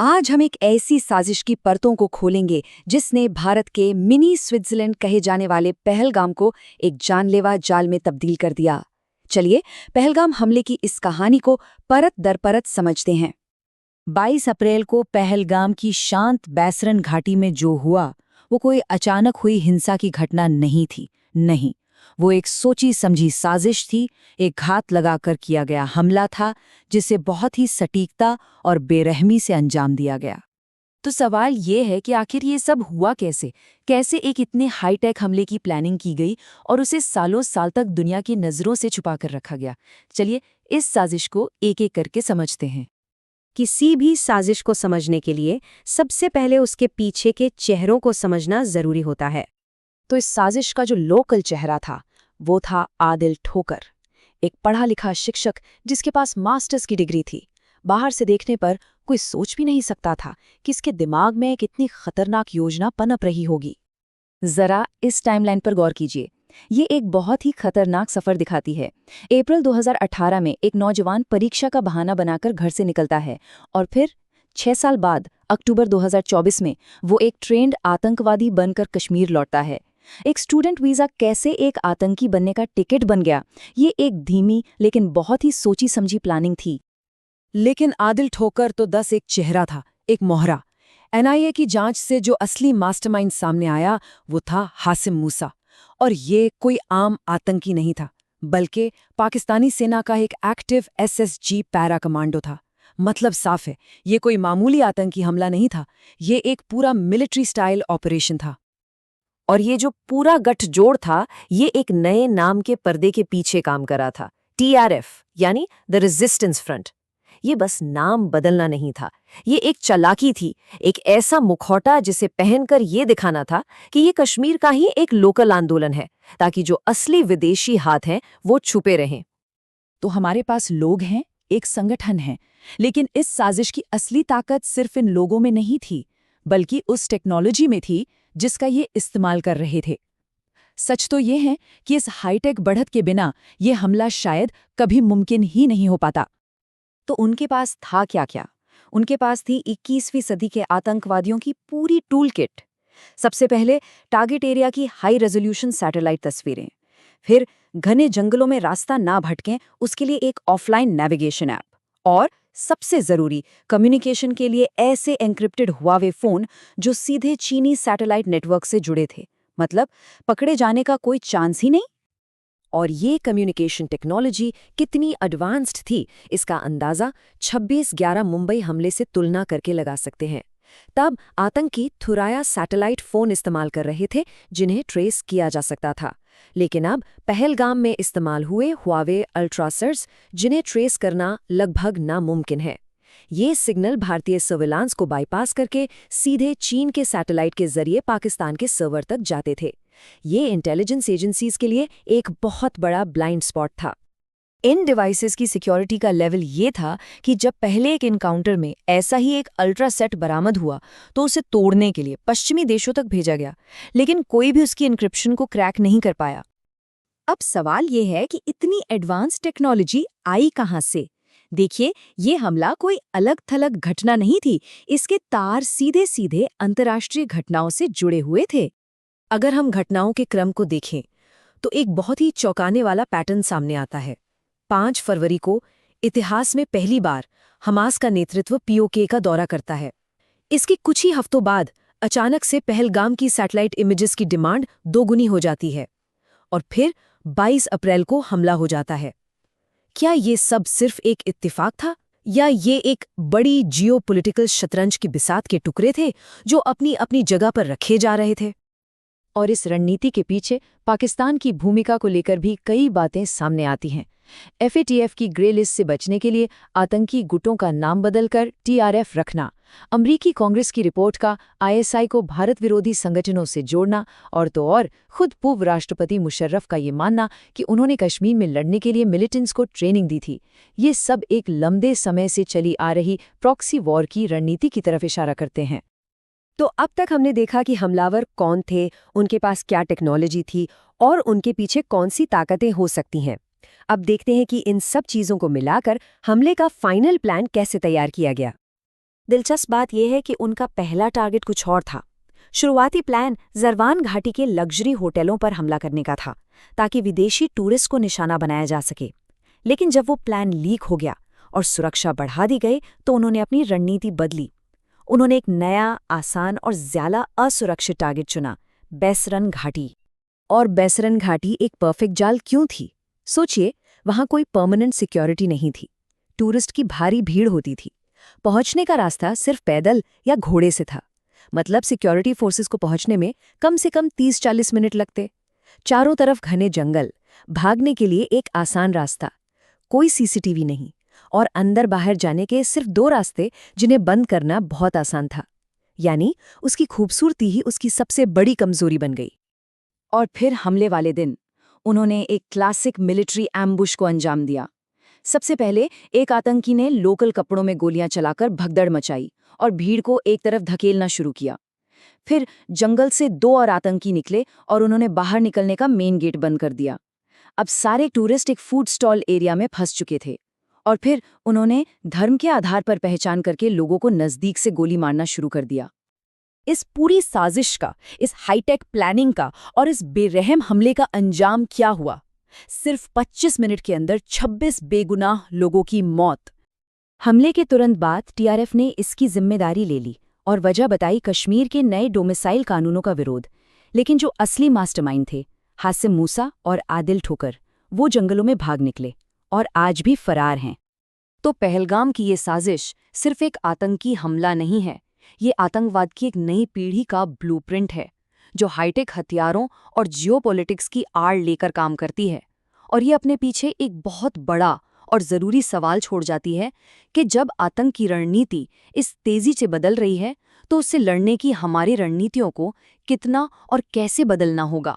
आज हम एक ऐसी साजिश की परतों को खोलेंगे जिसने भारत के मिनी स्विट्जरलैंड कहे जाने वाले पहलगाम को एक जानलेवा जाल में तब्दील कर दिया। चलिए पहलगाम हमले की इस कहानी को परत दर परत समझते हैं। 22 अप्रैल को पहलगाम की शांत बैसरन घाटी में जो हुआ वो कोई अचानक हुई हिंसा की घटना नहीं थी। नहीं, वो एक सोची समझी साजिश थी, एक घात लगाकर किया गया हमला था जिसे बहुत ही सटीकता और बेरहमी से अंजाम दिया गया। तो सवाल ये है कि आखिर ये सब हुआ कैसे? कैसे एक इतने हाईटेक हमले की प्लानिंग की गई और उसे सालों साल तक दुनिया की नज़रों से छुपा कर रखा गया? चलिए इस साजिश को एक एक करके समझते हैं। किसी भी साजिश को समझने के लिए सबसे पहले उसके पीछे के चेहरों को समझना जरूरी होता है। तो इस साजिश का जो लोकल चेहरा था वो था आदिल ठोकर, एक पढ़ा लिखा शिक्षक जिसके पास मास्टर्स की डिग्री थी। बाहर से देखने पर कोई सोच भी नहीं सकता था कि इसके दिमाग में एक इतनी खतरनाक योजना पनप रही होगी। जरा इस टाइमलाइन पर गौर कीजिए, ये एक बहुत ही खतरनाक सफर दिखाती है। अप्रैल 2018 में एक नौजवान परीक्षा का बहाना बनाकर घर से निकलता है और फिर 6 साल बाद अक्टूबर 2024 में वो एक ट्रेंड आतंकवादी बनकर कश्मीर लौटता है। एक स्टूडेंट वीज़ा कैसे एक आतंकी बनने का टिकट बन गया, ये एक धीमी लेकिन बहुत ही सोची समझी प्लानिंग थी। लेकिन आदिल ठोकर तो 10 एक चेहरा था, एक मोहरा। एनआईए की जांच से जो असली मास्टरमाइंड सामने आया वो था हासिम मूसा। और ये कोई आम आतंकी नहीं था, बल्कि पाकिस्तानी सेना का एक एक्टिव एसएसजी पैरा कमांडो था। मतलब साफ है, ये कोई मामूली आतंकी हमला नहीं था, ये एक पूरा मिलिट्री स्टाइल ऑपरेशन था। और ये जो पूरा गठजोड़ था, ये एक नए नाम के पर्दे के पीछे काम कर रहा था, टीआरएफ यानी द रेजिस्टेंस फ्रंट। ये बस नाम बदलना नहीं था, ये एक चालाकी थी, एक ऐसा मुखौटा जिसे पहनकर ये दिखाना था कि ये कश्मीर का ही एक लोकल आंदोलन है, ताकि जो असली विदेशी हाथ हैं वो छुपे रहें। तो हमारे पास लोग हैं, एक संगठन है, लेकिन इस साजिश की असली ताकत सिर्फ इन लोगों में नहीं थी, बल्कि उस टेक्नोलॉजी में थी जिसका ये इस्तेमाल कर रहे थे। सच तो ये है कि इस हाईटेक बढ़त के बिना ये हमला शायद कभी मुमकिन ही नहीं हो पाता। तो उनके पास था क्या? उनके पास थी 21वीं सदी के आतंकवादियों की पूरी टूल किट। सबसे पहले टारगेट एरिया की हाई रेजोल्यूशन सैटेलाइट तस्वीरें, फिर घने जंगलों में रास्ता ना भटकें उसके लिए एक ऑफलाइन नेविगेशन ऐप, और सबसे जरूरी कम्युनिकेशन के लिए ऐसे एन्क्रिप्टेड हुआवे फोन जो सीधे चीनी सैटेलाइट नेटवर्क से जुड़े थे। मतलब पकड़े जाने का कोई चांस ही नहीं। और ये कम्युनिकेशन टेक्नोलॉजी कितनी एडवांस्ड थी, इसका अंदाज़ा 26/11 मुंबई हमले से तुलना करके लगा सकते हैं। तब आतंकी थुराया सैटेलाइट फ़ोन इस्तेमाल कर रहे थे जिन्हें ट्रेस किया जा सकता था। लेकिन अब पहलगाम में इस्तेमाल हुए हुआवे अल्ट्रासर्स, जिन्हें ट्रेस करना लगभग नामुमकिन है। ये सिग्नल भारतीय सर्विलांस को बाईपास करके सीधे चीन के सैटेलाइट के जरिए पाकिस्तान के सर्वर तक जाते थे। ये इंटेलिजेंस एजेंसीज के लिए एक बहुत बड़ा ब्लाइंड स्पॉट था। इन डिवाइसेस की सिक्योरिटी का लेवल ये था कि जब पहले एक इनकाउंटर में ऐसा ही एक अल्ट्रासेट बरामद हुआ तो उसे तोड़ने के लिए पश्चिमी देशों तक भेजा गया, लेकिन कोई भी उसकी एन्क्रिप्शन को क्रैक नहीं कर पाया। अब सवाल ये है कि इतनी एडवांस टेक्नोलॉजी आई कहाँ से? देखिए, ये हमला कोई अलग थलग घटना नहीं थी, इसके तार सीधे सीधे अंतर्राष्ट्रीय घटनाओं से जुड़े हुए थे। अगर हम घटनाओं के क्रम को देखें तो एक बहुत ही चौंकाने वाला पैटर्न सामने आता है। 5 फरवरी को इतिहास में पहली बार हमास का नेतृत्व पीओके का दौरा करता है। इसके कुछ ही हफ्तों बाद अचानक से पहलगाम की सैटेलाइट इमेजेस की डिमांड दोगुनी हो जाती है और फिर 22 अप्रैल को हमला हो जाता है। क्या ये सब सिर्फ एक इत्तेफाक था या ये एक बड़ी जियोपॉलिटिकल शतरंज की बिसात के टुकड़े थे जो अपनी अपनी जगह पर रखे जा रहे थे? और इस रणनीति के पीछे पाकिस्तान की भूमिका को लेकर भी कई बातें सामने आती हैं। एफएटीएफ की ग्रे लिस्ट से बचने के लिए आतंकी गुटों का नाम बदलकर टीआरएफ रखना, अमरीकी कांग्रेस की रिपोर्ट का आईएसआई को भारत विरोधी संगठनों से जोड़ना, और तो और खुद पूर्व राष्ट्रपति मुशर्रफ का ये मानना कि उन्होंने कश्मीर में लड़ने के लिए मिलिटेंट्स को ट्रेनिंग दी थी। ये सब एक लंबे समय से चली आ रही प्रॉक्सी वॉर की रणनीति की तरफ इशारा करते हैं। तो अब तक हमने देखा कि हमलावर कौन थे, उनके पास क्या टेक्नोलॉजी थी और उनके पीछे कौन सी ताकतें हो सकती हैं। अब देखते हैं कि इन सब चीज़ों को मिलाकर हमले का फाइनल प्लान कैसे तैयार किया गया। दिलचस्प बात यह है कि उनका पहला टारगेट कुछ और था। शुरुआती प्लान जरवान घाटी के लग्जरी होटलों पर हमला करने का था, ताकि विदेशी टूरिस्ट को निशाना बनाया जा सके। लेकिन जब वो प्लान लीक हो गया और सुरक्षा बढ़ा दी गई, तो उन्होंने अपनी रणनीति बदली। उन्होंने एक नया, आसान और ज्यादा असुरक्षित टारगेट चुना, बैसरन घाटी। और बैसरन घाटी एक परफेक्ट जाल क्यों थी? सोचिए, वहां कोई परमानेंट सिक्योरिटी नहीं थी। टूरिस्ट की भारी भीड़ होती थी। पहुंचने का रास्ता सिर्फ पैदल या घोड़े से था। मतलब सिक्योरिटी फोर्सेस को पहुंचने में कम से कम 30-40 मिनट लगते। चारों तरफ घने जंगल, भागने के लिए एक आसान रास्ता, कोई सीसीटीवी नहीं, और अंदर बाहर जाने के सिर्फ 2 रास्ते जिन्हें बंद करना बहुत आसान था। यानी उसकी खूबसूरती ही उसकी सबसे बड़ी कमजोरी बन गई। और फिर हमले वाले दिन उन्होंने एक क्लासिक मिलिट्री एम्बुश को अंजाम दिया। सबसे पहले एक आतंकी ने लोकल कपड़ों में गोलियां चलाकर भगदड़ मचाई और भीड़ को एक तरफ धकेलना शुरू किया। फिर जंगल से 2 और आतंकी निकले और उन्होंने बाहर निकलने का मेन गेट बंद कर दिया। अब सारे टूरिस्ट एक फूड स्टॉल एरिया में फंस चुके थे। और फिर उन्होंने धर्म के आधार पर पहचान करके लोगों को नजदीक से गोली मारना शुरू कर दिया। इस पूरी साजिश का, इस हाईटेक प्लानिंग का और इस बेरहम हमले का अंजाम क्या हुआ? सिर्फ 25 मिनट के अंदर 26 बेगुनाह लोगों की मौत। हमले के तुरंत बाद टीआरएफ ने इसकी जिम्मेदारी ले ली और वजह बताई कश्मीर के नए डोमिसाइल कानूनों का विरोध। लेकिन जो असली मास्टरमाइंड थे, हासिम मूसा और आदिल ठोकर, वो जंगलों में भाग निकले और आज भी फरार हैं। तो पहलगाम की ये साजिश सिर्फ एक आतंकी हमला नहीं है, ये आतंकवाद की एक नई पीढ़ी का ब्लूप्रिंट है, जो हाईटेक हथियारों और जियोपॉलिटिक्स की आड़ लेकर काम करती है। और ये अपने पीछे एक बहुत बड़ा और ज़रूरी सवाल छोड़ जाती है कि जब आतंक की रणनीति इस तेज़ी से बदल रही है, तो उससे लड़ने की हमारी रणनीतियों को कितना और कैसे बदलना होगा।